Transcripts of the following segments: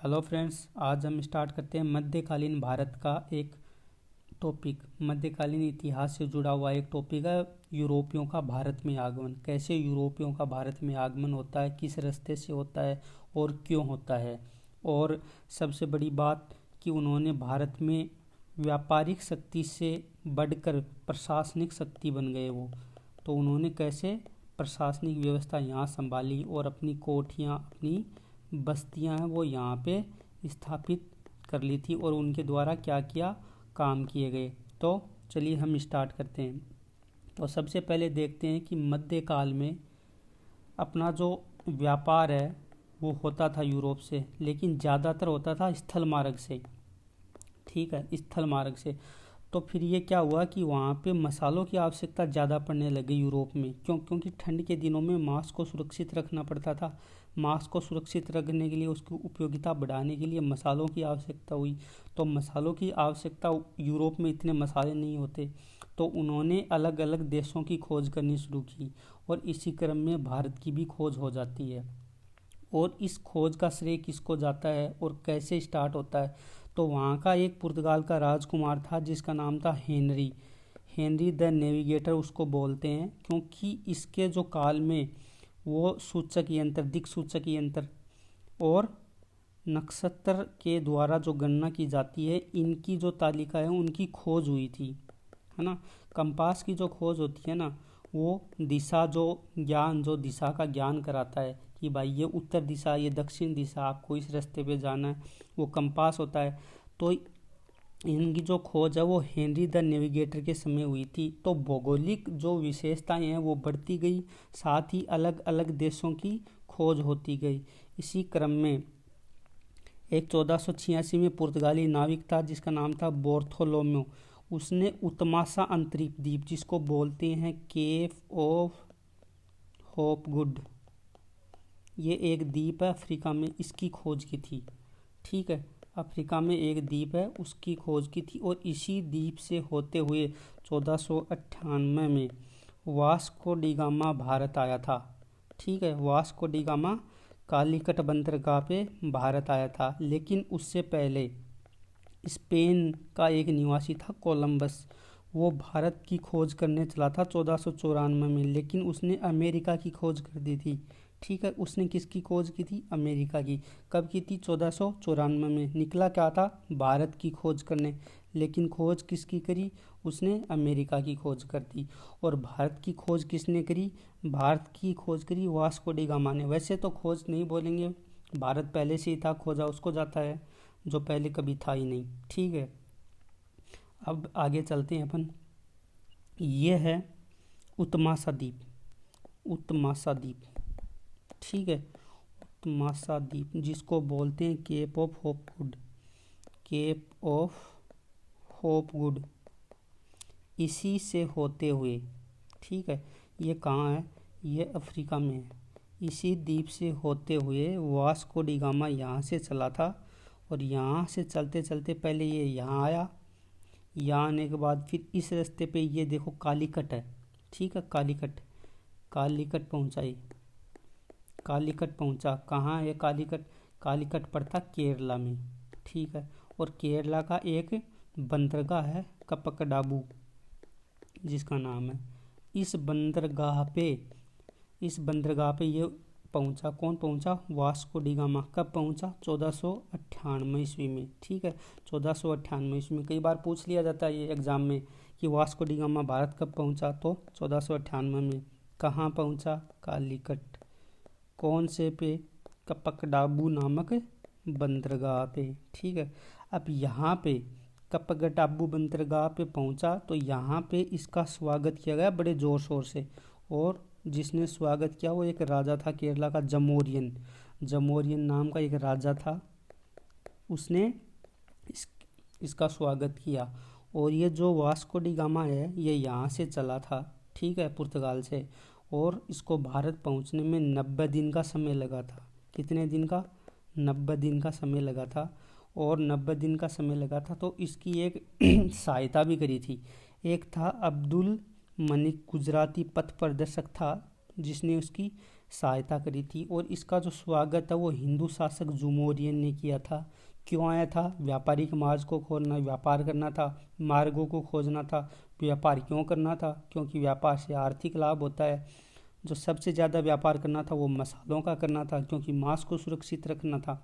Hello friends, आज हम start करते हैं मध्यकालीन भारत का एक टॉपिक। मध्यकालीन इतिहास से जुड़ा हुआ एक टॉपिक है यूरोपियों का भारत में आगमन। कैसे यूरोपियों का भारत में आगमन होता है, किस रास्ते से होता है और क्यों होता है। और सबसे बड़ी बात कि उन्होंने भारत में व्यापारिक शक्ति से बढ़कर प्रशासनिक शक्ति बन गए वो। तो उन्होंने कैसे प्रशासनिक व्यवस्था यहाँ संभाली और अपनी कोठियाँ, अपनी बस्तियां हैं वो यहाँ पे स्थापित कर ली थी और उनके द्वारा क्या क्या काम किए गए। तो चलिए हम स्टार्ट करते हैं। तो सबसे पहले देखते हैं कि मध्यकाल में अपना जो व्यापार है वो होता था यूरोप से, लेकिन ज़्यादातर होता था स्थल मार्ग से। ठीक है, स्थल मार्ग से। तो फिर ये क्या हुआ कि वहाँ पे मसालों की आवश्यकता ज़्यादा पड़ने लगी यूरोप में। क्योंकि ठंड के दिनों में मांस को सुरक्षित रखना पड़ता था। मांस को सुरक्षित रखने के लिए, उसकी उपयोगिता बढ़ाने के लिए मसालों की आवश्यकता हुई। तो मसालों की आवश्यकता, यूरोप में इतने मसाले नहीं होते, तो उन्होंने अलग अलग देशों की खोज करनी शुरू की और इसी क्रम में भारत की भी खोज हो जाती है। और इस खोज का श्रेय किसको जाता है और कैसे स्टार्ट होता है। तो वहाँ का एक पुर्तगाल का राजकुमार था जिसका नाम था हेनरी। हेनरी द नेविगेटर उसको बोलते हैं, क्योंकि इसके जो काल में वो सूचक यंत्र, दिक्सूचक यंत्र और नक्षत्र के द्वारा जो गणना की जाती है, इनकी जो तालिका है उनकी खोज हुई थी, है ना। कंपास की जो खोज होती है ना, वो दिशा, जो ज्ञान, जो दिशा का ज्ञान कराता है कि भाई ये उत्तर दिशा, ये दक्षिण दिशा, आपको इस रास्ते पे जाना है, वो कंपास होता है। तो इनकी जो खोज है वो हेनरी द नेविगेटर के समय हुई थी। तो भौगोलिक जो विशेषताएं हैं वो बढ़ती गई, साथ ही अलग अलग देशों की खोज होती गई। इसी क्रम में एक 1486 में पुर्तगाली नाविक था जिसका नाम था बोर्थोलोम्यो। उसने उत्मासा अंतरिक्ष द्वीप, जिसको बोलते हैं केप ऑफ होप गुड, ये एक द्वीप है अफ्रीका में, इसकी खोज की थी। ठीक है, अफ्रीका में एक द्वीप है, उसकी खोज की थी। और इसी द्वीप से होते हुए 1498 में वास्को डी गामा भारत आया था। ठीक है, वास्को डी गामा कालीकट बंदरगाह पे भारत आया था। लेकिन उससे पहले स्पेन का एक निवासी था कोलंबस, वो भारत की खोज करने चला था 1494 में, लेकिन उसने अमेरिका की खोज कर दी थी। ठीक है, उसने किसकी खोज की थी? अमेरिका की। कब की थी? 1494 में। निकला क्या था? भारत की खोज करने। लेकिन खोज किसकी करी? उसने अमेरिका की खोज कर दी। और भारत की खोज किसने करी? भारत की खोज करी वास्को डी गामा ने। वैसे तो खोज नहीं बोलेंगे, भारत पहले से ही था, खोजा उसको जाता है जो पहले कभी था ही नहीं। ठीक है, अब आगे चलते हैं अपन। ये है उत्मासा द्वीप। उत्मासा द्वीप, ठीक है, उत्मासा द्वीप जिसको बोलते हैं Cape of Hope Good. Cape of Hope Good, इसी से होते हुए, ठीक है, ये कहाँ है? ये अफ्रीका में है। इसी द्वीप से होते हुए वास्को डी गामा यहाँ से चला था और यहाँ से चलते चलते पहले ये यहाँ आया। यहाँ आने के बाद फिर इस रास्ते पे ये देखो कालीकट है। ठीक है, कालीकट, कालीकट पहुँचाई, कालीकट पहुँचा। कहाँ है कालीकट? कालीकट पड़ता केरला में। ठीक है, और केरला का एक बंदरगाह है कपकडाबू जिसका नाम है। इस बंदरगाह पे ये पहुंचा। कौन पहुंचा? Vasco D gamma. कब पहुंचा? 1498 ईस्वी में। ठीक है, 1498 ईस्वी में। कई बार पूछ लिया जाता है ये एग्जाम में कि वास्को डी गामा भारत कब पहुंचा, तो 1498 में। कहाँ पहुंचा? कालीकट। कौन से पे? कपकडाबू नामक बंदरगाह पे। ठीक है, अब यहाँ पे कपकडाबू बंदरगाह पे पहुंचा तो यहाँ पे इसका स्वागत किया गया बड़े ज़ोर शोर से। और जिसने स्वागत किया वो एक राजा था केरला का, जमोरियन। जमोरियन नाम का एक राजा था, उसने इसका स्वागत किया। और ये जो वास्को डी गामा है ये यहाँ से चला था, ठीक है, पुर्तगाल से। और इसको भारत पहुँचने में 90 दिन का समय लगा था। कितने दिन का? 90 दिन का समय लगा था। और 90 दिन का समय लगा था तो इसकी एक सहायता भी करी थी। एक था अब्दुल मनिक, गुजराती पथ प्रदर्शक था, जिसने उसकी सहायता करी थी। और इसका जो स्वागत है वो हिंदू शासक जुमोरियन ने किया था। क्यों आया था? व्यापारिक मार्ग को खोलना, व्यापार करना था, मार्गों को खोजना था। व्यापार क्यों करना था? क्योंकि व्यापार से आर्थिक लाभ होता है। जो सबसे ज़्यादा व्यापार करना था वो मसालों का करना था, क्योंकि मांस को सुरक्षित रखना था।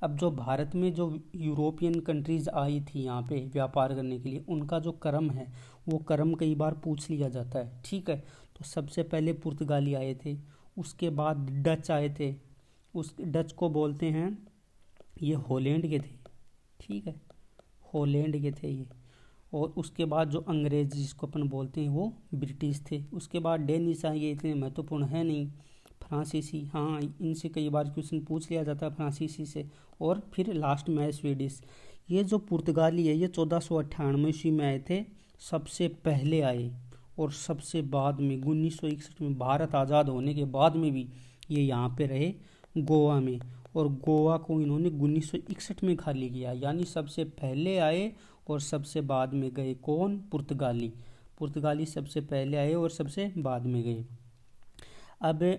अब जो भारत में जो यूरोपियन कंट्रीज आई थी यहाँ पे व्यापार करने के लिए, उनका जो क्रम है वो क्रम कई बार पूछ लिया जाता है, ठीक है। तो सबसे पहले पुर्तगाली आए थे, उसके बाद डच आए थे। उस डच को बोलते हैं, ये हॉलैंड के थे, ठीक है, हॉलैंड के थे ये। और उसके बाद जो अंग्रेज जिसको अपन बोलते हैं वो ब्रिटिश थे। उसके बाद डेनिश आए, ये इतने महत्वपूर्ण है नहीं। फ्रांसीसी, हाँ इनसे कई बार क्वेश्चन पूछ लिया जाता है फ्रांसीसी से। और फिर लास्ट में है स्वीडिश। ये जो पुर्तगाली है ये 1498 ईस्वी में आए थे, सबसे पहले आए। और सबसे बाद में 1961 में भारत आज़ाद होने के बाद में भी ये यहाँ पे रहे गोवा में। और गोवा को इन्होंने 1961 में खाली किया, यानी सबसे पहले आए और सबसे बाद में गए। कौन? पुर्तगाली। पुर्तगाली सबसे पहले आए और सबसे बाद में गए। अब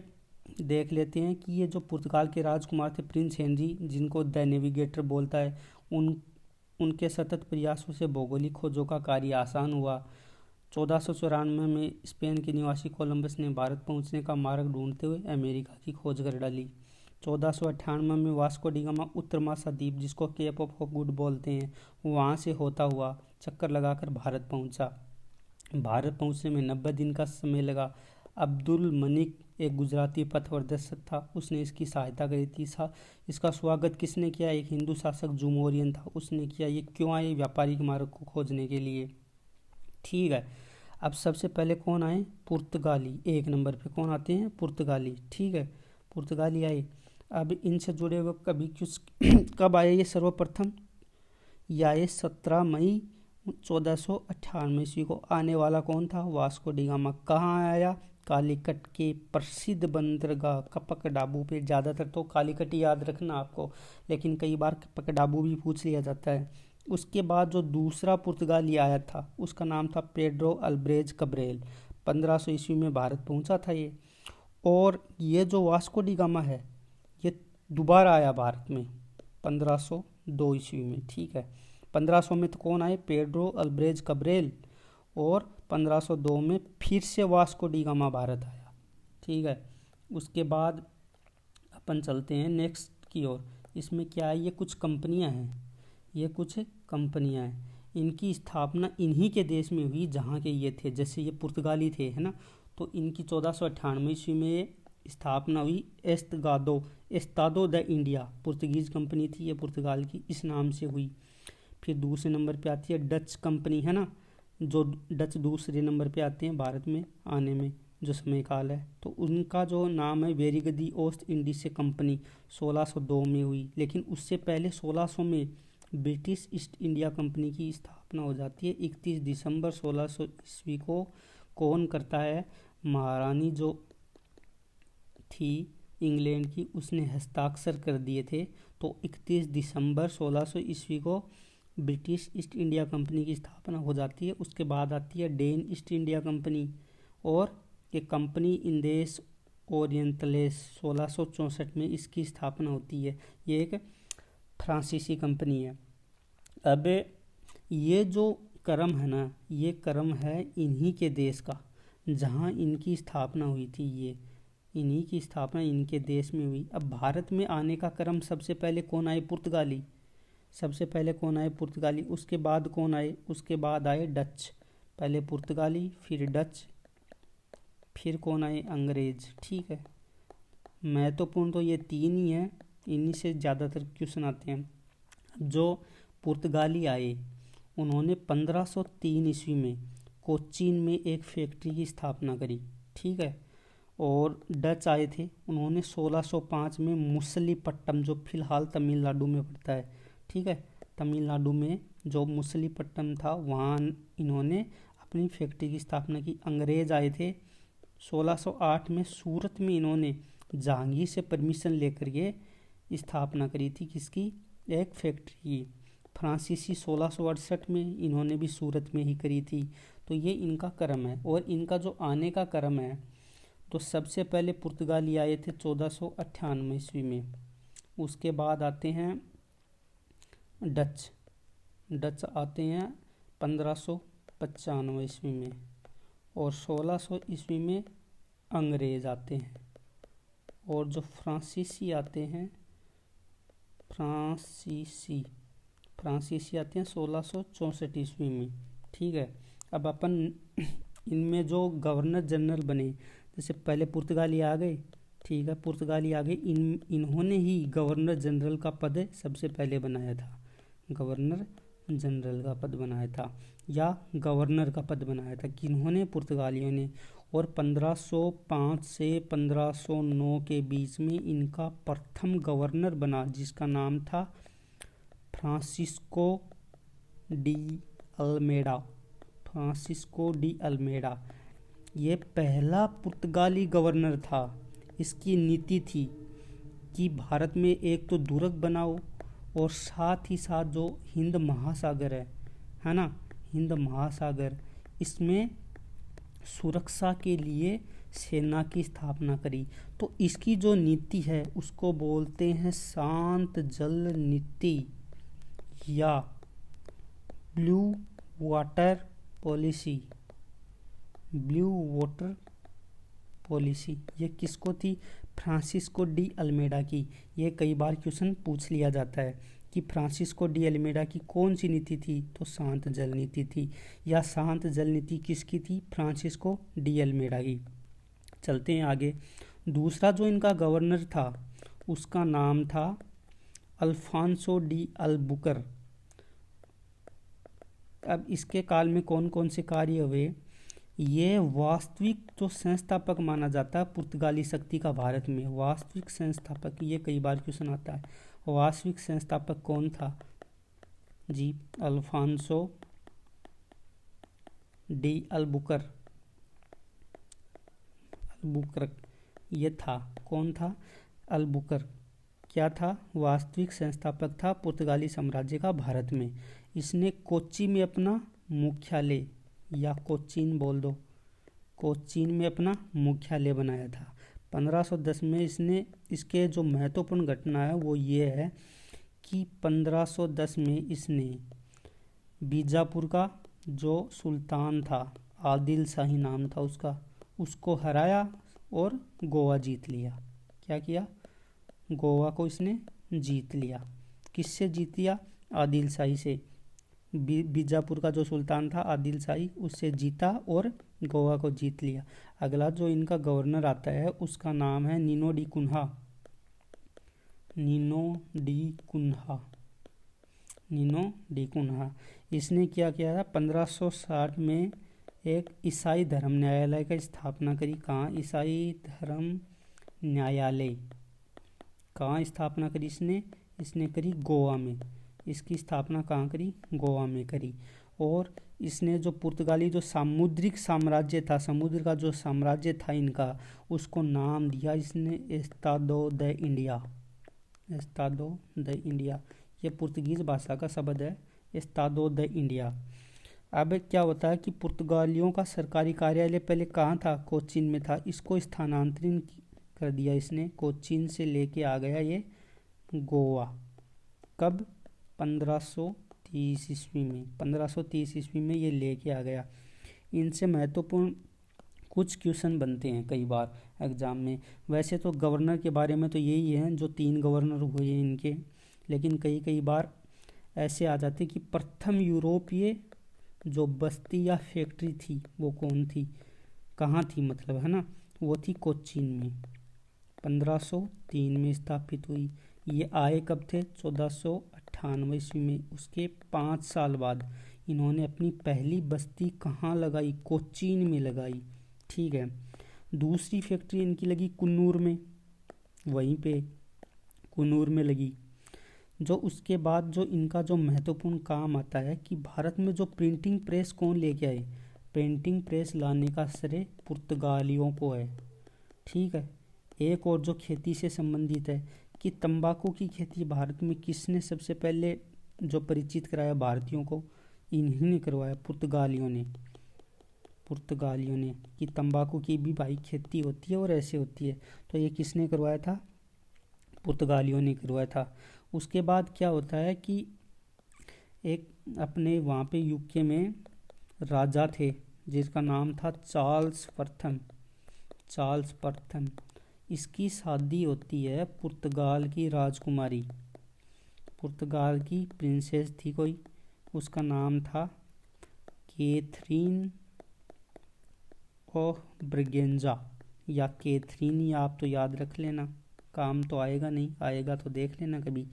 देख लेते हैं कि ये जो पुर्तगाल के राजकुमार थे प्रिंस हेनरी, जिनको द नेविगेटर बोलता है, उनके सतत प्रयासों से भौगोलिक खोजों का कार्य आसान हुआ। 1494 में स्पेन के निवासी कोलंबस ने भारत पहुंचने का मार्ग ढूंढते हुए अमेरिका की खोज कर डाली। 1498 में वास्को डी गामा उत्तर महाद्वीप, जिसको केप ऑफ गुड बोलते हैं, वहाँ से होता हुआ चक्कर लगाकर भारत पहुंचा। भारत पहुंचने में 90 दिन का समय लगा। अब्दुल मनिक एक गुजराती पथप्रदर्शक था, उसने इसकी सहायता करी थी। इसका स्वागत किसने किया? एक हिंदू शासक जुमोरियन था, उसने किया। ये क्यों आए? व्यापारिक मार्ग को खोजने के लिए, ठीक है। अब सबसे पहले कौन आए? पुर्तगाली। एक नंबर पे कौन आते हैं? पुर्तगाली, ठीक है, पुर्तगाली आए। अब इनसे जुड़े हुए कभी कुछ कब आए ये सर्वप्रथम? ये आए 17 मई 1498 ईस्वी को। आने वाला कौन था? Vasco D gamma. कहाँ आया? कालीकट के प्रसिद्ध बंदरगाह कपकडाबू पे। ज़्यादातर तो कालीकट ही याद रखना आपको, लेकिन कई बार कपकडाबू भी पूछ लिया जाता है। उसके बाद जो दूसरा पुर्तगाली आया था उसका नाम था पेड्रो अल्ब्रेज कब्रेल। 1500 ईस्वी में भारत पहुंचा था ये। और ये जो वास्को डी गामा है ये दोबारा आया भारत में 1502 ईस्वी में, ठीक है। 1500 में तो कौन आए? पेड्रो अल्ब्रेज कब्रेल। और 1502 में फिर से वास्को डी गामा भारत आया, ठीक है। उसके बाद अपन चलते हैं नेक्स्ट की ओर। इसमें क्या है? ये कुछ कंपनियां हैं, ये कुछ कंपनियां हैं। इनकी स्थापना इन्हीं के देश में हुई जहाँ के ये थे। जैसे ये पुर्तगाली थे, है ना, तो इनकी 1498 ईस्वी में स्थापना हुई। Estado the India Portuguese company थी ये, पुर्तगाल की, इस नाम से हुई। फिर दूसरे नंबर पे आती है डच कंपनी, है ना, जो डच दूसरे नंबर पे आते हैं भारत में आने में जो समय काल है। तो उनका जो नाम है वेरिगदी ओस्ट इंडीज कंपनी, 1602 में हुई। लेकिन उससे पहले 1600 में ब्रिटिश ईस्ट इंडिया कंपनी की स्थापना हो जाती है। 31 दिसंबर 1600 ईस्वी को कौन करता है? महारानी जो थी इंग्लैंड की, उसने हस्ताक्षर कर दिए थे। तो 31 दिसंबर 1600 ईस्वी को ब्रिटिश ईस्ट इंडिया कंपनी की स्थापना हो जाती है। उसके बाद आती है डेन ईस्ट इंडिया कंपनी, और ये कंपनी इंदेश ओरिएंटलेस 1664 में इसकी स्थापना होती है। ये एक फ्रांसीसी कंपनी है। अब ये जो क्रम है ना, ये क्रम है इन्हीं के देश का, जहाँ इनकी स्थापना हुई थी। ये इन्हीं की स्थापना इनके देश में हुई। अब भारत में आने का क्रम सबसे पहले कौन आए? पुर्तगाली। सबसे पहले कौन आए? पुर्तगाली। उसके बाद कौन आए? उसके बाद आए डच। पहले पुर्तगाली, फिर डच, फिर कौन आए? अंग्रेज, ठीक है। महत्वपूर्ण तो ये तीन ही हैं, इन्हीं से ज़्यादातर क्वेश्चन आते हैं। जो पुर्तगाली आए उन्होंने 1503 ईस्वी में कोचीन में एक फैक्ट्री की स्थापना करी, ठीक है। और डच आए थे, उन्होंने 1605 में मुसलीपट्टम, जो फिलहाल तमिलनाडु में पड़ता है, ठीक है, तमिलनाडु में जो मुसलीपट्टम था वहाँ इन्होंने अपनी फैक्ट्री की स्थापना की। अंग्रेज आए थे 1608 में, सूरत में इन्होंने जहांगीर से परमिशन लेकर के स्थापना करी थी किसकी? एक फैक्ट्री की। फ्रांसीसी 1668 में, इन्होंने भी सूरत में ही करी थी। तो ये इनका क्रम है। और इनका जो आने का क्रम है तो सबसे पहले पुर्तगाली आए थे 1498 ईस्वी में। उसके बाद आते हैं डच। डच आते हैं 1595 ईस्वी में। और 1600 ईस्वी में अंग्रेज आते हैं। और जो फ्रांसीसी आते हैं, फ्रांसीसी आते हैं 1664 ईस्वी में। ठीक है। अब अपन इनमें जो गवर्नर जनरल बने, जैसे पहले पुर्तगाली आ गए, ठीक है, पुर्तगाली आ गए, इन्होंने ही गवर्नर जनरल का पद सबसे पहले बनाया था। गवर्नर जनरल का पद बनाया था या गवर्नर का पद बनाया था किन्होंने? पुर्तगालियों ने। और 1505 से 1509 के बीच में इनका प्रथम गवर्नर बना, जिसका नाम था Francisco de Almeida. Francisco de Almeida ये पहला पुर्तगाली गवर्नर था। इसकी नीति थी कि भारत में एक तो दुर्ग बनाओ और साथ ही साथ जो हिंद महासागर है ना, हिंद महासागर, इसमें सुरक्षा के लिए सेना की स्थापना करी। तो इसकी जो नीति है उसको बोलते हैं शांत जल नीति या blue water policy. Blue water policy ये किसको थी? फ्रांसिस्को डी अल्मेडा की। ये कई बार क्वेश्चन पूछ लिया जाता है कि फ्रांसिस्को डी अल्मेडा की कौन सी नीति थी, तो शांत जल नीति थी। या शांत जल नीति किसकी थी? फ्रांसिस्को डी अल्मेडा की। चलते हैं आगे। दूसरा जो इनका गवर्नर था उसका नाम था अल्फांसो डी अल्बुकर। अब इसके काल में कौन कौन से कार्य हुए? ये वास्तविक जो संस्थापक माना जाता है पुर्तगाली शक्ति का भारत में। वास्तविक संस्थापक, ये कई बार क्वेश्चन आता है। वास्तविक संस्थापक कौन था जी? Alfonso de Albuquerque. अल्बुकर ये था। कौन था? अल्बुकर। क्या था? वास्तविक संस्थापक था पुर्तगाली साम्राज्य का भारत में। इसने कोच्चि में अपना मुख्यालय, या कोचीन बोल दो, कोचीन में अपना मुख्यालय बनाया था। 1510 में इसने, इसके जो महत्वपूर्ण घटना है वो ये है कि 1510 में इसने बीजापुर का जो सुल्तान था, आदिल शाही नाम था उसका, उसको हराया और गोवा जीत लिया। क्या किया? गोवा को इसने जीत लिया। किससे जीत लिया? आदिल शाही से। बीजापुर का जो सुल्तान था आदिल शाही, उससे जीता और गोवा को जीत लिया। अगला जो इनका गवर्नर आता है उसका नाम है Nino de Cunha. Nino de Cunha. Nino de Cunha. इसने क्या किया था? 1560 में एक ईसाई धर्म न्यायालय का स्थापना करी। कहाँ? ईसाई धर्म न्यायालय कहाँ स्थापना करी इसने? इसने करी गोवा में। इसकी स्थापना कहाँ करी? गोवा में करी। और इसने जो पुर्तगाली जो सामुद्रिक साम्राज्य था, समुद्र का जो साम्राज्य था इनका, उसको नाम दिया इसने Estado the India. Estado the India ये पुर्तगीज भाषा का शब्द है, एस्तादो द इंडिया। अब क्या होता है कि पुर्तगालियों का सरकारी कार्यालय पहले कहाँ था? कोचीन में था। इसको स्थानांतरित कर दिया इसने, कोचीन से लेके आ गया ये गोवा। कब? 1530 ईस्वी में। 1530 ईस्वी में ये लेके आ गया। इनसे महत्वपूर्ण कुछ क्वेश्चन बनते हैं कई बार एग्जाम में। वैसे तो गवर्नर के बारे में तो यही है, जो 3 गवर्नर हुए हैं इनके, लेकिन कई बार ऐसे आ जाते कि प्रथम यूरोपीय जो बस्ती या फैक्ट्री थी वो कौन थी, कहाँ थी, मतलब है ना, वो थी कोचीन में। 1503 में स्थापित हुई। ये आए कब थे? 1498 ईस्वी में। उसके 5 साल बाद इन्होंने अपनी पहली बस्ती कहाँ लगाई? कोचीन में लगाई। ठीक है। दूसरी फैक्ट्री इनकी लगी कुन्नूर में, वहीं पे कुन्नूर में लगी। जो उसके बाद जो इनका जो महत्वपूर्ण काम आता है कि भारत में जो प्रिंटिंग प्रेस कौन लेके आए? प्रिंटिंग प्रेस लाने का श्रेय पुर्तगालियों को है। ठीक है। एक और जो खेती से संबंधित है कि तंबाकू की खेती भारत में किसने सबसे पहले जो परिचित कराया भारतीयों को? इन्हीं ने करवाया, पुर्तगालियों ने। पुर्तगालियों ने, कि तंबाकू की भी भाई खेती होती है और ऐसे होती है। तो ये किसने करवाया था? पुर्तगालियों ने करवाया था। उसके बाद क्या होता है कि एक अपने वहाँ पे यूके में राजा थे जिसका नाम था चार्ल्स प्रथम। चार्ल्स प्रथम, इसकी शादी होती है पुर्तगाल की राजकुमारी, पुर्तगाल की प्रिंसेस थी कोई, उसका नाम था कैथरीन ऑफ ब्रिगेंजा, या कैथरीन, या आप तो याद रख लेना, काम तो आएगा नहीं, आएगा तो देख लेना कभी।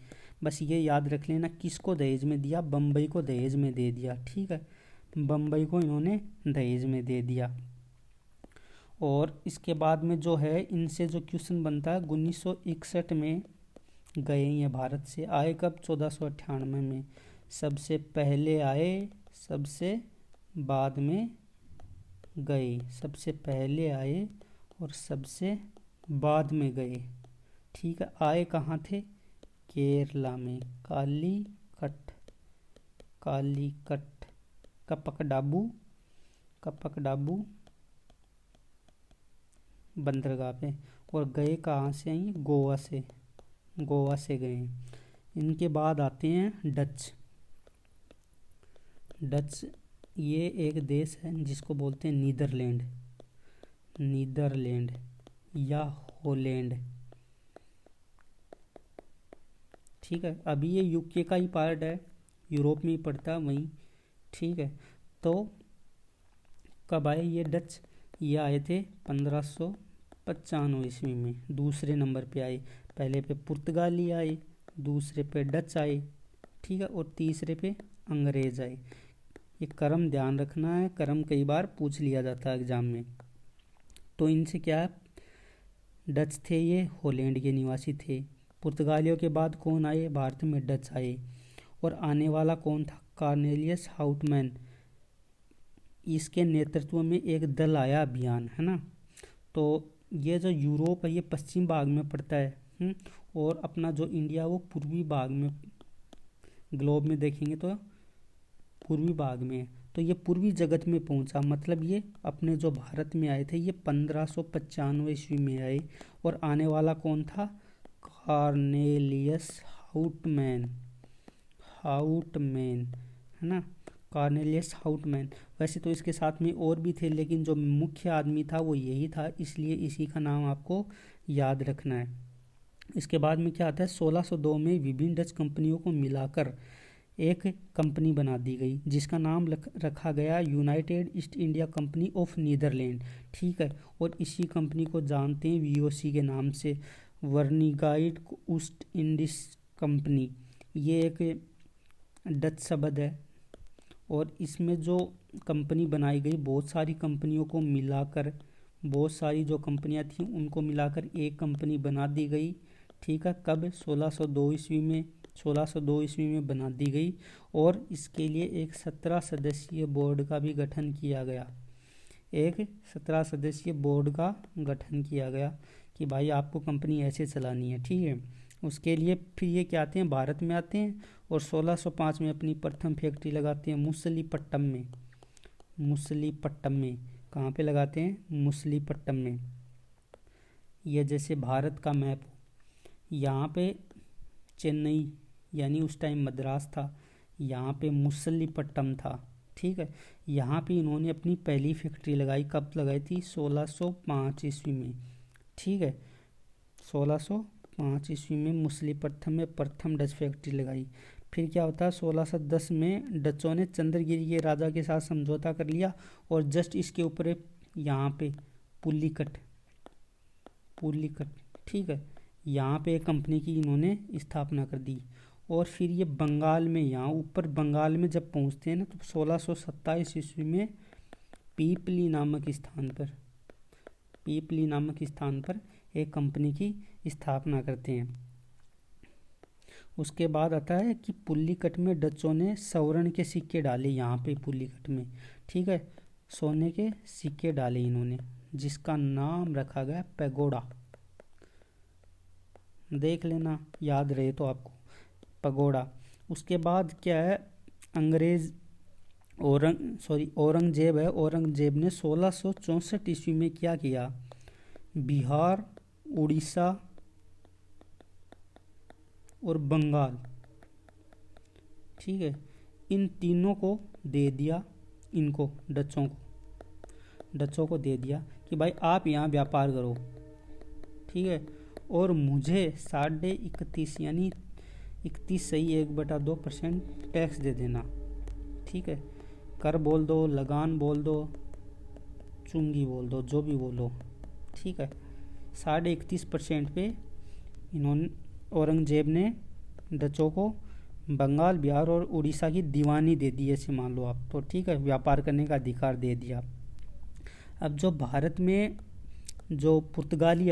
बस ये याद रख लेना किसको दहेज में दिया, बम्बई को दहेज में दे दिया। ठीक है, बम्बई को इन्होंने दहेज में दे दिया। और इसके बाद में जो है इनसे जो क्वेश्चन बनता है 1961 में गए ये भारत से, आए कब? 1498 में। सबसे पहले आए, सबसे बाद में गए, सबसे पहले आए और सबसे बाद में गए। ठीक है, आए कहाँ थे? केरला में, कालीकट, कालीकट, कपकडाबू, कपकडाबू बंदरगाह पे। और गए कहाँ से? आई गोवा से, गोवा से गए। इनके बाद आते हैं डच। डच ये एक देश है जिसको बोलते हैं नीदरलैंड, नीदरलैंड या हॉलैंड। ठीक है, अभी ये यूके का ही पार्ट है, यूरोप में ही पड़ता है वहीं। ठीक है, तो कब आए ये डच? ये आए थे 1595 ईस्वी में, दूसरे नंबर पे आए। पहले पे पुर्तगाली आए, दूसरे पे डच आए, ठीक है, और तीसरे पे अंग्रेज आए। ये क्रम ध्यान रखना है, क्रम कई बार पूछ लिया जाता है एग्जाम में। तो इनसे क्या है, डच थे ये, हॉलैंड के निवासी थे। पुर्तगालियों के बाद कौन आए भारत में? डच आए। और आने वाला कौन था? Cornelius Houtman. इसके नेतृत्व में एक दल आया अभियान, है ना। तो ये जो यूरोप है ये पश्चिम भाग में पड़ता है, और अपना जो इंडिया वो पूर्वी भाग में, ग्लोब में देखेंगे तो पूर्वी भाग में है। तो ये पूर्वी जगत में पहुंचा, मतलब ये अपने जो भारत में आए थे ये 1595 ईस्वी में आए। और आने वाला कौन था? कॉर्नेलियस हाउटमैन, हाउटमैन, है ना, कॉर्नेलियस हाउटमैन। वैसे तो इसके साथ में और भी थे, लेकिन जो मुख्य आदमी था वो यही था, इसलिए इसी का नाम आपको याद रखना है। इसके बाद में क्या आता है, 1602 में विभिन्न डच कंपनियों को मिलाकर एक कंपनी बना दी गई जिसका नाम रखा गया United East India Company of Netherland. ठीक है, और इसी कंपनी को जानते हैं वीओसी के नाम से, वर्निगाइड ईस्ट इंडिस कंपनी। ये एक डच शब्द है, और इसमें जो कंपनी बनाई गई बहुत सारी कंपनियों को मिलाकर, बहुत सारी जो कंपनियां थी उनको मिलाकर एक कंपनी बना दी गई। ठीक है, कब? 1602 ईस्वी में, 1602 ईस्वी में बना दी गई। और इसके लिए एक 17 सदस्यीय बोर्ड का भी गठन किया गया, एक 17 सदस्यीय बोर्ड का गठन किया गया कि भाई आपको कंपनी ऐसे चलानी है। ठीक है, उसके लिए फिर ये क्या आते हैं, भारत में आते हैं, और 1605 में अपनी प्रथम फैक्ट्री लगाते हैं मुसलीपट्टम में, मुसलीपट्टम में। कहाँ पे लगाते हैं? मुसलीपट्टम में। यह जैसे भारत का मैप, यहाँ पे चेन्नई यानी उस टाइम मद्रास था, यहाँ पे मुसलीपट्टम था। ठीक है, यहाँ पे इन्होंने अपनी पहली फैक्ट्री लगाई, कब लगाई थी? 1605 ईस्वी में। ठीक है, 1605 ईस्वी में मुसलीपट्टम में प्रथम डच फैक्ट्री लगाई। फिर क्या होता है, 1610 में डचों ने चंद्रगिरी के राजा के साथ समझौता कर लिया, और जस्ट इसके ऊपर यहाँ पे पुलिकट, पुलिकट, ठीक है, यहाँ पे एक कंपनी की इन्होंने स्थापना कर दी। और फिर ये बंगाल में, यहाँ ऊपर बंगाल में जब पहुँचते हैं ना, तो 1627 ईस्वी में पीपली नामक स्थान पर, पीपली नामक स्थान पर एक कंपनी की स्थापना करते हैं। उसके बाद आता है कि पुलिकट में डचों ने स्वर्ण के सिक्के डाले, यहाँ पे पुलिकट में। ठीक है, सोने के सिक्के डाले इन्होंने, जिसका नाम रखा गया पैगोडा। देख लेना, याद रहे तो आपको, पगोड़ा। उसके बाद क्या है, अंग्रेज औरंगजेब है, औरंगजेब ने 1664 ईस्वी में क्या किया, बिहार, उड़ीसा और बंगाल, ठीक है, इन तीनों को दे दिया, इनको डचों को दे दिया कि भाई आप यहाँ व्यापार करो, ठीक है, और मुझे 31.5 यानी 31.1/2% टैक्स दे देना, ठीक है, कर बोल दो, लगान बोल दो, चुंगी बोल दो, जो भी बोलो, ठीक है। 31.5% पे इन्होंने औरंगजेब ने डचों को बंगाल, बिहार और उड़ीसा की दीवानी दे दी, ऐसे मान लो आप, तो ठीक है, व्यापार करने का अधिकार दे दिया। अब जो भारत में जो पुर्तगाली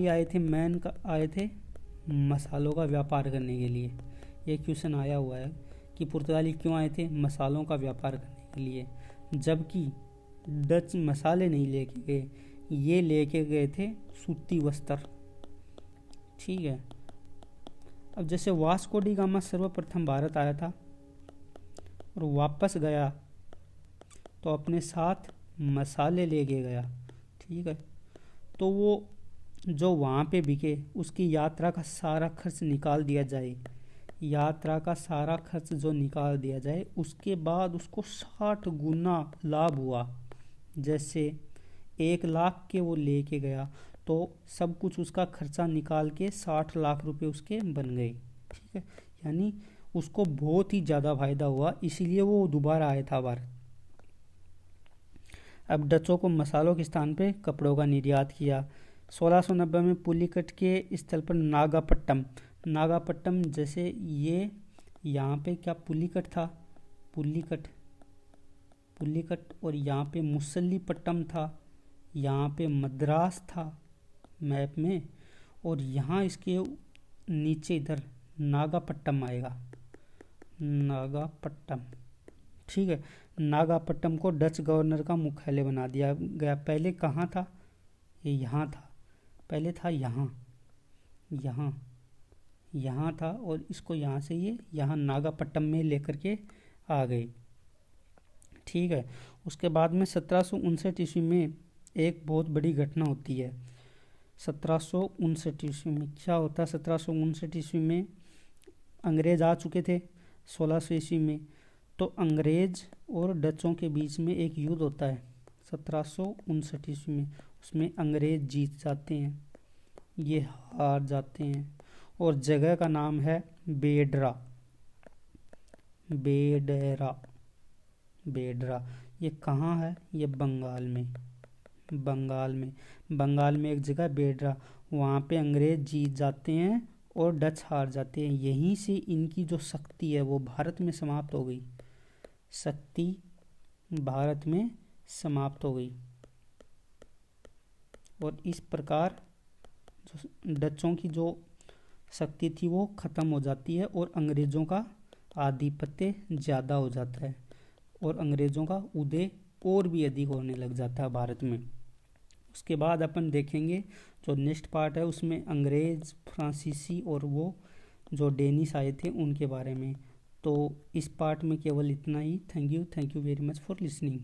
आए थे मैन आए थे मसालों का व्यापार करने के लिए। ये क्वेश्चन आया हुआ है कि पुर्तगाली क्यों आए थे, मसालों का व्यापार करने के लिए, जबकि डच मसाले नहीं लेके गए, ये लेके गए थे सूती वस्त्र, ठीक है। अब जैसे वास्को डी गामा सर्वप्रथम भारत आया था और वापस गया तो अपने साथ मसाले लेके गया, ठीक है, तो वो जो वहाँ पे बिके उसकी यात्रा का सारा खर्च निकाल दिया जाए, यात्रा का सारा खर्च जो निकाल दिया जाए, उसके बाद उसको 60 गुना लाभ हुआ। जैसे 1 लाख के वो लेके गया तो सब कुछ उसका खर्चा निकाल के 60 लाख रुपए उसके बन गए, ठीक है, यानी उसको बहुत ही ज़्यादा फायदा हुआ, इसीलिए वो दोबारा आया था भारत। अब डचों को मसालों के स्थान पे कपड़ों का निर्यात किया। 1690 में पुलिकट के स्थल पर नागापट्टम जैसे ये यहाँ पे क्या पुलिकट था, पुलिकट और यहाँ पे मुसल्लीपट्टम था, यहाँ पे मद्रास था मैप में, और यहाँ इसके नीचे इधर नागापट्टम आएगा, नागापट्टम, ठीक है। नागापट्टम को डच गवर्नर का मुख्यालय बना दिया गया। पहले कहाँ था, ये यहाँ था, पहले था यहाँ था, और इसको यहाँ से ये यहाँ नागापट्टम में लेकर के आ गए, ठीक है। उसके बाद में 1759 ईस्वी में एक बहुत बड़ी घटना होती है। 1759 ईस्वी में क्या होता है, 1759 ईस्वी में अंग्रेज आ चुके थे 1600 ईस्वी में, तो अंग्रेज और डचों के बीच में एक युद्ध होता है 1759 ईस्वी में, उसमें अंग्रेज जीत जाते हैं, ये हार जाते हैं, और जगह का नाम है बेडरा। ये कहाँ है, ये बंगाल में एक जगह बेडरा, वहाँ पे अंग्रेज जीत जाते हैं और डच हार जाते हैं। यहीं से इनकी जो शक्ति है वो भारत में समाप्त हो गई, शक्ति भारत में समाप्त हो गई, और इस प्रकार जो डचों की जो शक्ति थी वो खत्म हो जाती है और अंग्रेजों का आधिपत्य ज़्यादा हो जाता है, और अंग्रेजों का उदय और भी अधिक होने लग जाता है भारत में। उसके बाद अपन देखेंगे जो नेक्स्ट पार्ट है, उसमें अंग्रेज, फ्रांसीसी और वो जो डेनिश आए थे उनके बारे में। तो इस पार्ट में केवल इतना ही। Thank you very much for listening.